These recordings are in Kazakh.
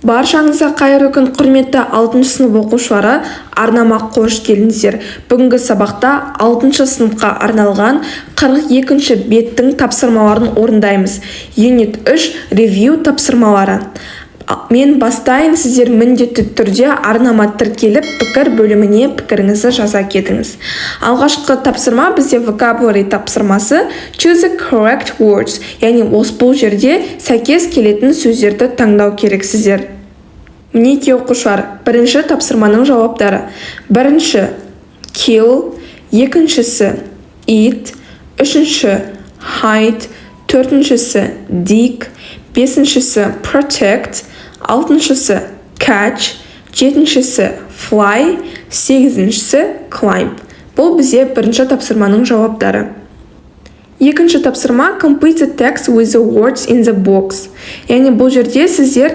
Баршаңызға қайырлы күн, құрметті 6 сынып оқушылары, арнама қош келдіңіздер. Бүгінгі сабақта 6 сыныпқа арналған 42-ші беттің тапсырмаларын орындаймыз. Unit 3 ревью тапсырмалары. Мен бастайын, сіздер міндетті түрде арнама тіркеліп, пікір бөліміне пікіріңізді жаза кетіңіз. Алғашқы тапсырма бізде vocabulary тапсырмасы choose the correct words, яғни бұл жерде сәйкес келетін сөздерді таңдау керексіздер. Мінеки оқушылар, бірінші тапсырманың жауаптары. Бірінші kill, екіншісі eat, үшінші hide, төртіншісі dig, бесіншісі protect, алтыншысы catch, жетіншісі fly, сегізіншісі climb. Бұл бізде бірінші тапсырманың жауаптары. Екінші тапсырма complete the text with the words in the box. Яғни бұл жерде сіздер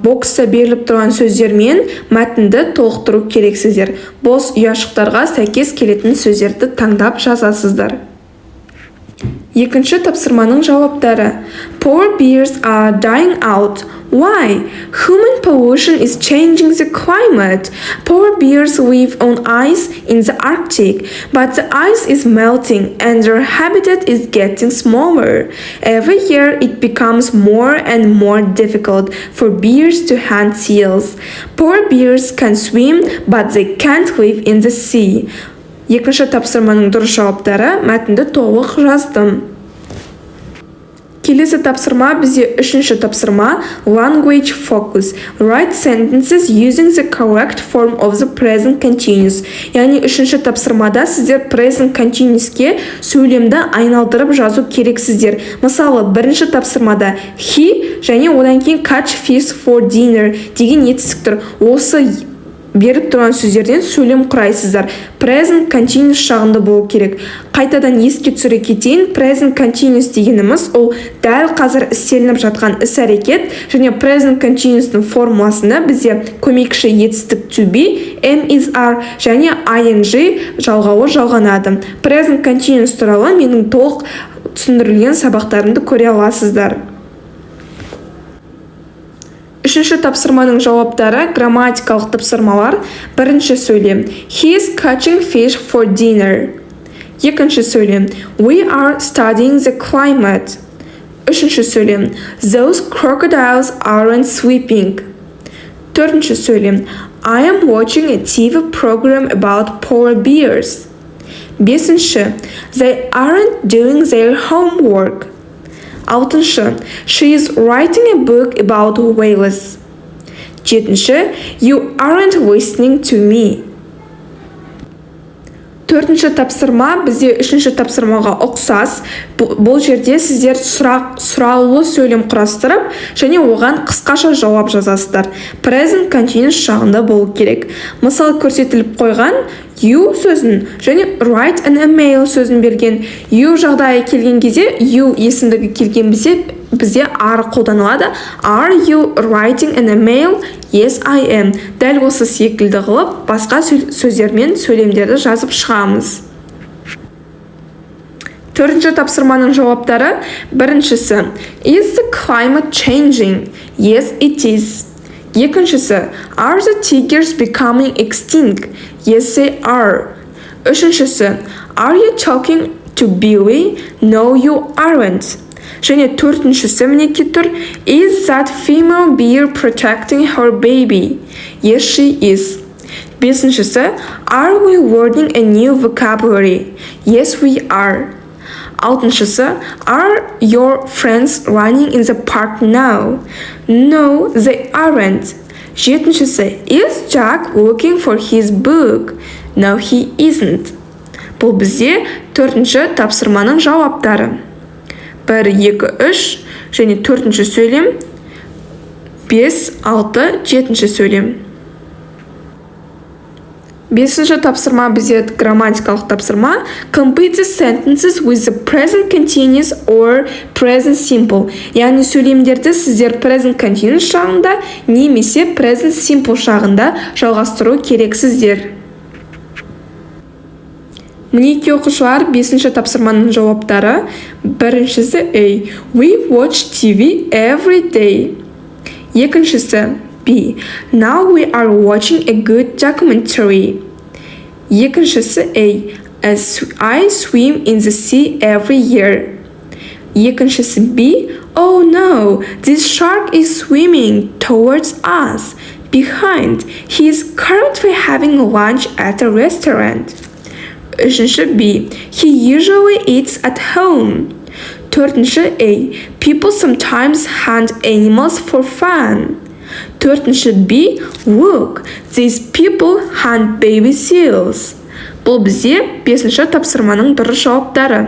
бокста беріліп тұрған сөздермен мәтінді толықтыру керексіздер. Бос ұяшықтарға сәйкес келетін сөздерді таңдап жазасыздар. Екінші тапсырманың жауаптары. Polar bears are dying out. Why? Human pollution is changing the climate. Polar bears live on ice in the Arctic, but the ice is melting and their habitat is getting smaller. Every year it becomes more and more difficult for bears to hunt seals. Polar bears can swim, but they can't live in the sea. Екінші тапсырманың дұрыс жауаптары, мәтінді толық жаздым. Келесі тапсырма бізде үшінші тапсырма language focus. Write sentences using the correct form of the present continuous. Яғни үшінші тапсырмада сіздер present continuousке сөйлемді айналдырып жазу керексіздер. Мысалы, бірінші тапсырмада he және одан кейін catch fish for dinner деген етістік тұр. Осы беріп тұрған сөздерден сөйлем құрайсыздар. Present continuous шағында болу керек. Қайтадан еске түсіре кетейін, present continuous дегеніміз ол дәл қазір істелініп жатқан іс-әрекет, және present continuous'ның формуласында бізде көмекші етістік to be, am is are және ing жалғауы жалғанады. Present continuous туралы менің толық түсіндірілген сабақтарымды көре аласыздар. Үшінші тапсырманың жауаптары грамматикалық тапсырмалар. Бірінші сөйлем. He is catching fish for dinner. Екінші сөйлем. We are studying the climate. Үшінші сөйлем. Those crocodiles aren't swimming. Төртінші сөйлем. I am watching a TV program about polar bears. Бесінші. They aren't doing their homework. Алтыншы. She is writing a book about whales. Жетінші. You aren't listening to me. Төртінші тапсырма бізде үшінші тапсырмаға ұқсас. Бұл жерде сіздер сұраулы сөйлем құрастырып, және оған қысқаша жауап жазасыздар. Present continuous шағында болу керек. Мысалы, көрсетіліп қойған you сөзін және write an email сөзін берген. You жағдайы келген кезде, you есімдігі келген бізде are қолданылады. Are you writing an email? Yes, I am. Дәл осы секілді қылып, басқа сөздермен сөйлемдерді жазып шығамыз. Төртінші тапсырманың жауаптары. Біріншісі. Is the climate changing? Yes, it is. Екіншісі. Are the tigers becoming extinct? Yes, they are. Үшіншісі. Are you talking to Billy? No, you aren't. Және төртіншісі мінеки тұр. Is that female bear protecting her baby? Yes, she is. Бесіншісі. Are we learning a new vocabulary? Yes, we are. Алтыншысы. Are your friends running in the park now? No, they aren't. Жетіншісі. Is Jack looking for his book? No, he isn't. Бұл бізде төртінші тапсырманың жауаптары. 1, 2, 3 және төртінші сөйлем. 5, 6, жетінші сөйлем. Бесінші тапсырма бізде грамматикалық тапсырма. Complete the sentences with the present continuous or present simple. Яғни сөйлемдерді сіздер present continuous шағында немесе present simple шағында жалғастыру керексіздер. Мінеки оқушылар, бесінші тапсырманың жауаптары. Біріншісі A. We watch TV every day. Екіншісі B. Now we are watching a good documentary. Екіншісі A. I swim in the sea every year. Екіншісі B. Oh no, this shark is swimming towards us. Behind, he is currently having lunch at a restaurant. Үшінші B. He usually eats at home. Төртінші A. People sometimes hunt animals for fun. Төртінші B. Look, these people hunt baby seals. Бұл бізде бесінші тапсырманың дұрыс жауаптары.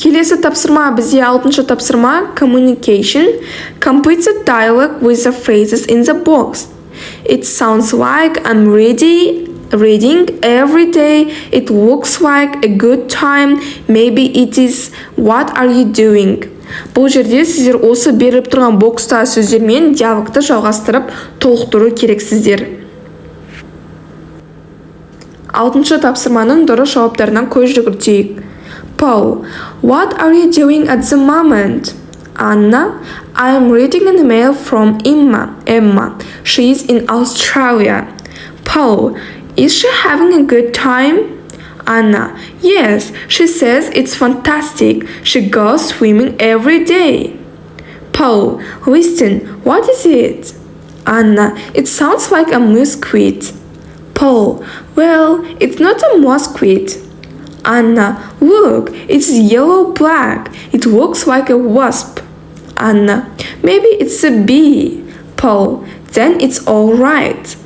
Келесі тапсырма бізде алтыншы тапсырма communication. Complete the dialogue with the phrases in the box. It sounds like I'm reading every day. It looks like a good time. Maybe it is. What are you doing? Бұл жерде сіздер осы беріп тұрған бокста сөздермен диалогты жалғастырып толықтыру керексіздер. Алтыншы тапсырманың дұрыс жауаптарына көз жүгіртейік. Paul, what are you doing at the moment? Anna, I am reading an email from Emma. She is in Australia. Paul, is she having a good time? Anna, yes, she says it's fantastic. She goes swimming every day. Paul, listen, what is it? Anna, it sounds like a mosquito. Paul, well, it's not a mosquito. Anna, look, it's yellow-black. It looks like a wasp. Anna, maybe it's a bee. Paul, then it's all right.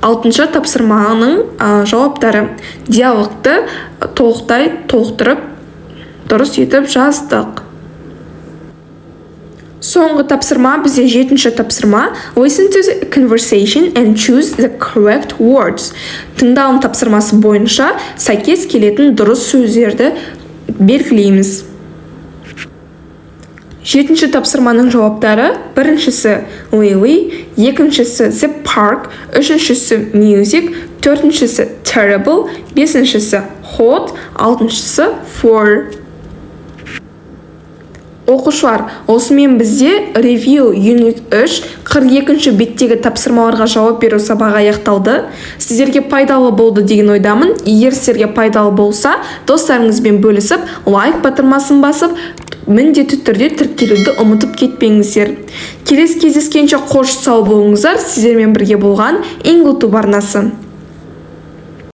Алтыншы тапсырманың жауаптары. Диалогты толықтырып, дұрыс етіп жаздық. Соңғы тапсырма бізде жетінші тапсырма. Listen to the conversation and choose the correct words. Тыңдалым тапсырмасы бойынша сәйкес келетін дұрыс сөздерді белгілейміз. Жетінші тапсырманың жауаптары. Біріншісі Lily, екіншісі The Park, үшіншісі Music, төртіншісі Terrible, бесіншісі Hot, алтыншысы For. Оқушылар, осымен бізде Review Unit 3 42-ші беттегі тапсырмаларға жауап беру сабағы аяқталды. Сіздерге пайдалы болды деген ойдамын. Егер сіздерге пайдалы болса, достарыңызбен бөлісіп, лайк батырмасын басып, міндетті түрде тіркелуді ұмытып кетпеңіздер. Келесі кездескенше қош сау болыңыздар. Сіздермен бірге болған Инглтуб арнасы.